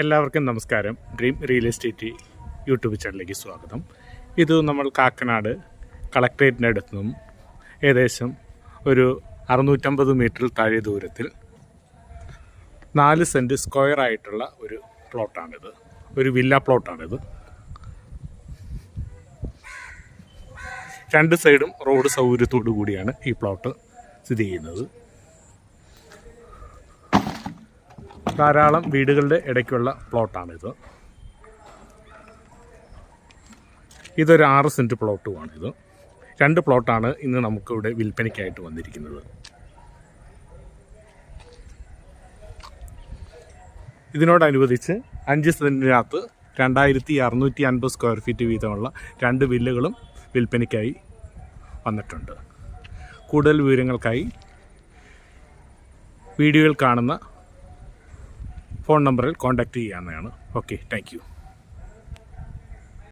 എല്ലാവർക്കും നമസ്കാരം. Dream real estate YouTube ചാനലിലേക്ക് സ്വാഗതം. ഇത് നമ്മൾ കാക്കനാട് കളക്ട്രേറ്റിൻ്റെ അടുത്തു നിന്നും ഏകദേശം ഒരു 650 മീറ്ററിൽ താഴെ ദൂരത്തിൽ 4 സെൻറ്റ് സ്ക്വയർ ആയിട്ടുള്ള ഒരു പ്ലോട്ടാണിത്. ഒരു വില്ല പ്ലോട്ടാണിത്. 2 സൈഡും റോഡ് സൗകര്യത്തോടു കൂടിയാണ് ഈ പ്ലോട്ട് സ്ഥിതി ചെയ്യുന്നത്. ധാരാളം വീടുകളുടെ ഇടയ്ക്കുള്ള പ്ലോട്ടാണിത്. ഇതൊരു 6 സെൻറ്റ് പ്ലോട്ടുമാണിത്. 2 പ്ലോട്ടാണ് ഇന്ന് നമുക്കിവിടെ വിൽപ്പനയ്ക്കായിട്ട് വന്നിരിക്കുന്നത്. ഇതിനോടനുബന്ധിച്ച് 5 സെൻറ്റിനകത്ത് 2650 സ്ക്വയർ ഫീറ്റ് വീതമുള്ള 2 വില്ലകളും വിൽപ്പനയ്ക്കായി വന്നിട്ടുണ്ട്. കൂടുതൽ വിവരങ്ങൾക്കായി വീഡിയോയിൽ കാണുന്ന ഫോൺ നമ്പറിൽ കോൺടാക്റ്റ് ചെയ്യാവുന്നതാണ്. Okay, thank you.